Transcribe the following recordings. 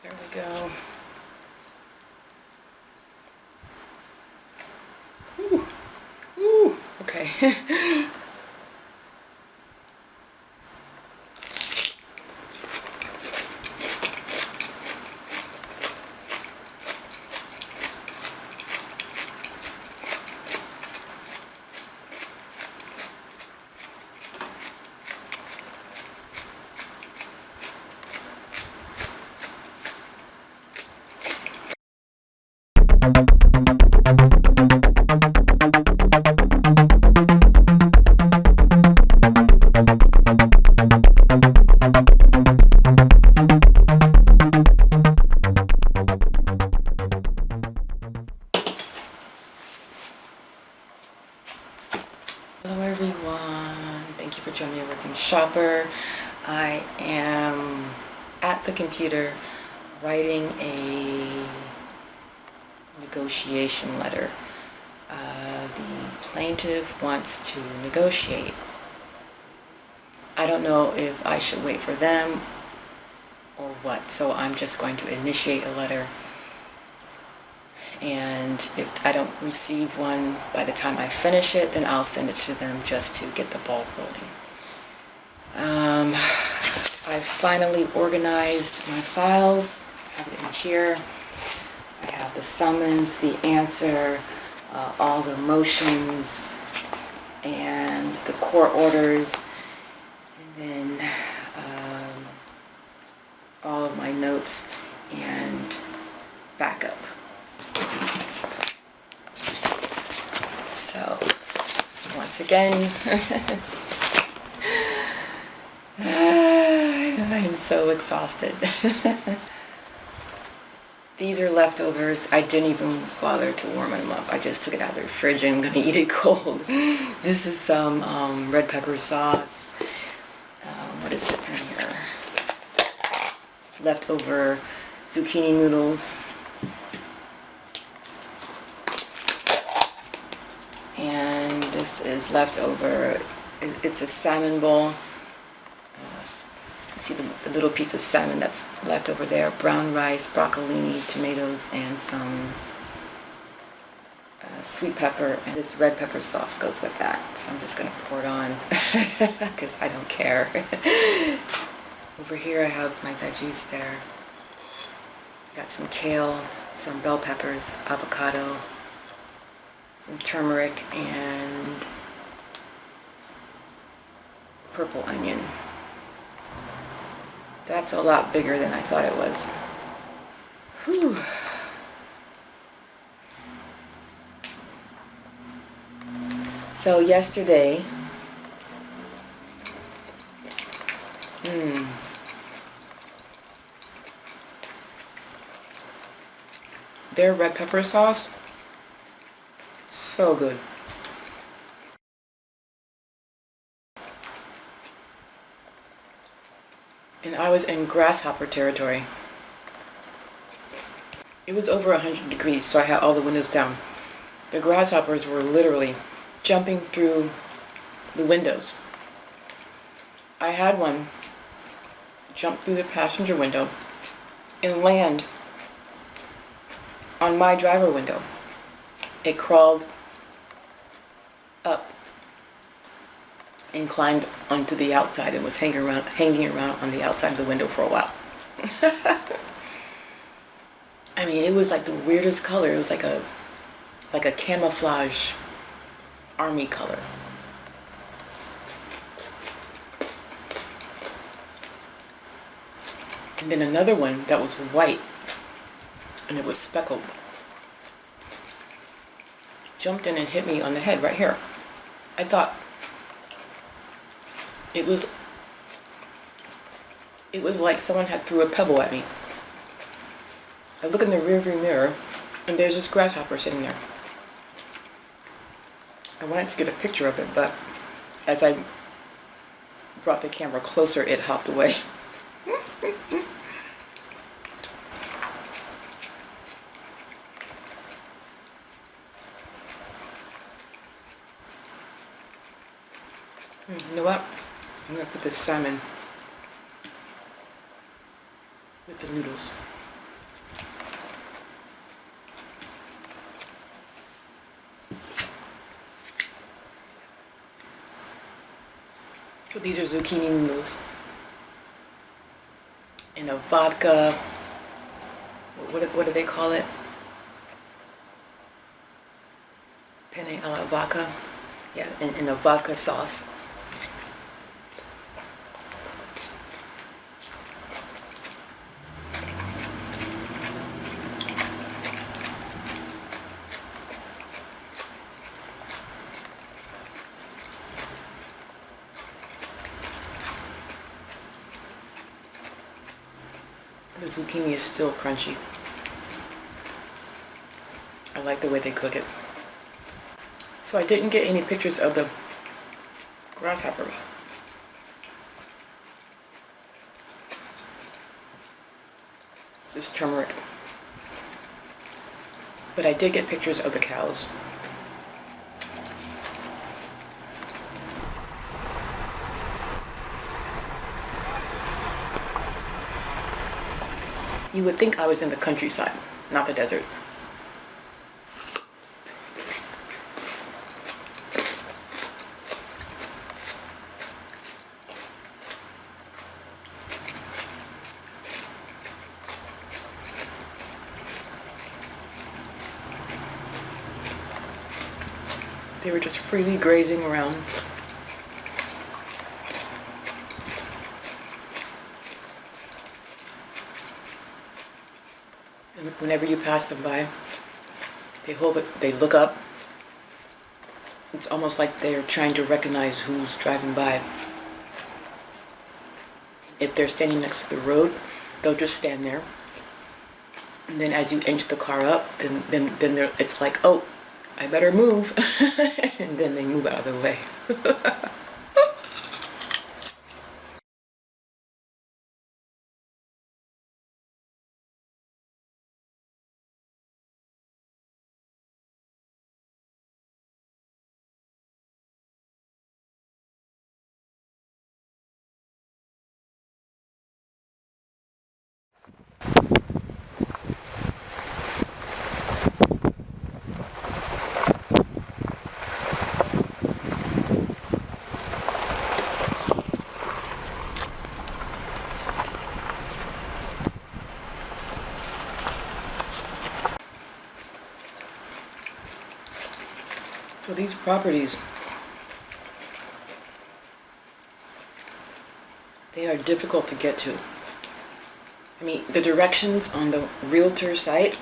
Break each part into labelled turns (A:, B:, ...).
A: There we go. Ooh. Ooh. Okay. Hello everyone, thank you for joining me, Working Shopper. I am at the computer writing a negotiation letter. The plaintiff wants to negotiate. I don't know if I should wait for them or what, so I'm just going to initiate a letter. And if I don't receive one by the time I finish it, then I'll send it to them just to get the ball rolling. I finally organized my files. I have it in here. I have the summons, the answer, all the motions, and the court orders, and then all of my notes and backup. So, once again, I am so exhausted. These are leftovers. I didn't even bother to warm them up. I just took it out of the fridge and I'm gonna eat it cold. This is some red pepper sauce. What is it in here? Leftover zucchini noodles. And this is leftover, it's a salmon bowl. You see the little piece of salmon that's left over there. Brown rice, broccolini, tomatoes, and some sweet pepper. And this red pepper sauce goes with that. So I'm just going to pour it on because I don't care. Over here I have my veggies there. Got some kale, some bell peppers, avocado, some turmeric, and purple onion. That's a lot bigger than I thought it was. Whew. So yesterday, their red pepper sauce, so good. And I was in grasshopper territory. It was over 100 degrees, so I had all the windows down. The grasshoppers were literally jumping through the windows. I had one jump through the passenger window and land on my driver window. It crawled up and climbed onto the outside and was hanging around on the outside of the window for a while. I mean, it was like the weirdest color. It was like a camouflage army color. And then another one that was white and it was speckled jumped in and hit me on the head right here. I thought it was like someone had threw a pebble at me. I look in the rearview mirror and there's this grasshopper sitting there. I wanted to get a picture of it, but as I brought the camera closer, it hopped away. You know what? I'm going to put this salmon with the noodles. So these are zucchini noodles in a vodka, what do they call it? Penne alla vodka. Yeah, in a vodka sauce. The zucchini is still crunchy. I like the way they cook it. So I didn't get any pictures of the grasshoppers. It's just turmeric. But I did get pictures of the cows. You would think I was in the countryside, not the desert. They were just freely grazing around. And whenever you pass them by, they look up. It's almost like they're trying to recognize who's driving by. If they're standing next to the road, they'll just stand there. And then as you inch the car up, then it's like, oh, I better move. And then they move out of the way. So these properties, they are difficult to get to. I mean, the directions on the realtor site,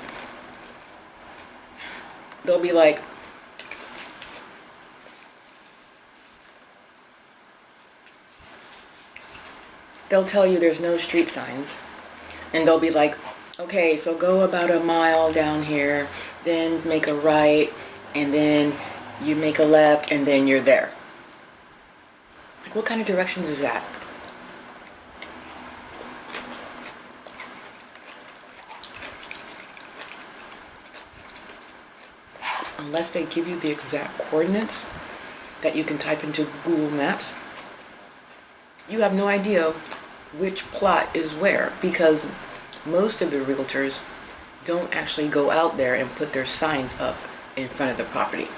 A: they'll be like, they'll tell you there's no street signs. And they'll be like, okay, so go about a mile down here, then make a right, and then you make a left, and then you're there. Like, what kind of directions is that? Unless they give you the exact coordinates that you can type into Google Maps, you have no idea which plot is where, because most of the realtors don't actually go out there and put their signs up in front of the property.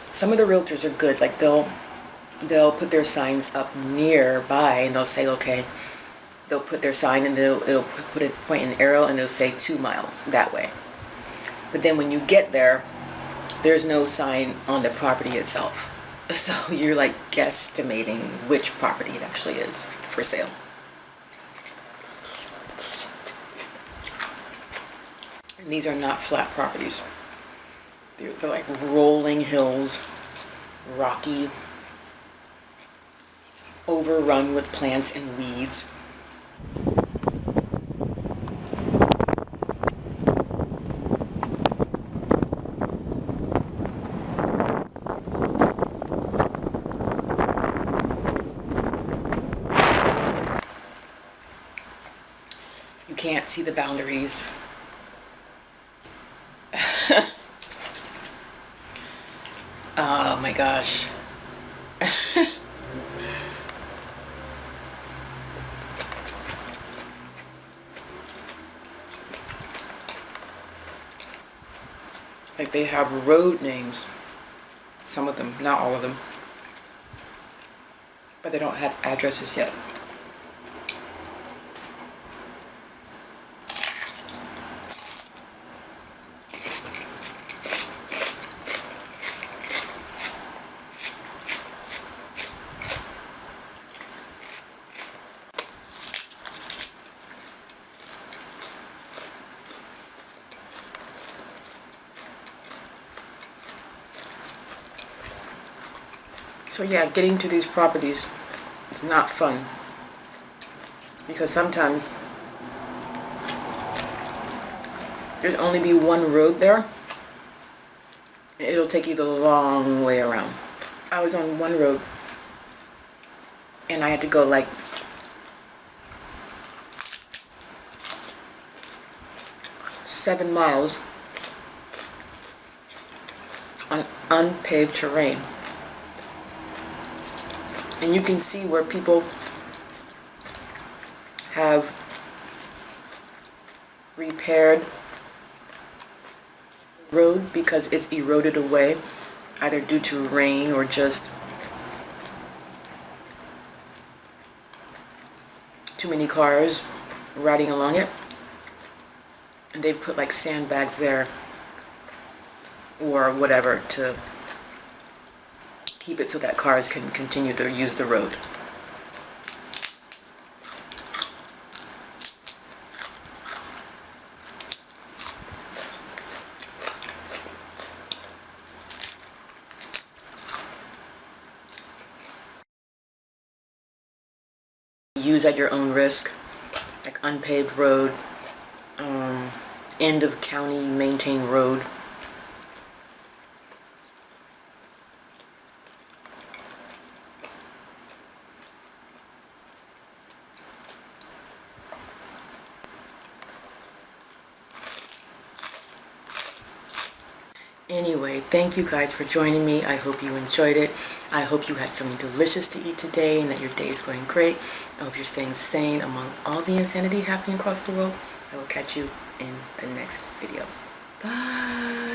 A: Some of the realtors are good, like they'll put their signs up nearby and they'll say, okay, they'll put their sign and it'll put a point an arrow and they'll say 2 miles that way. But then when you get there, there's no sign on the property itself. So you're like guesstimating which property it actually is for sale. And these are not flat properties. They're like rolling hills, rocky, overrun with plants and weeds. You can't see the boundaries. Oh my gosh. Like they have road names. Some of them, not all of them. they don't have addresses yet. So yeah, getting to these properties is not fun, because sometimes there'll only be one road there. It'll take you the long way around. I was on one road and I had to go like seven miles on unpaved terrain. And you can see where people have repaired the road because it's eroded away, either due to rain or just too many cars riding along it. And they've put like sandbags there or whatever to keep it so that cars can continue to use the road. Use at your own risk, like unpaved road, end of county maintained road. Anyway, thank you guys for joining me. I hope you enjoyed it. I hope you had something delicious to eat today and that your day is going great. I hope you're staying sane among all the insanity happening across the world. I will catch you in the next video. Bye.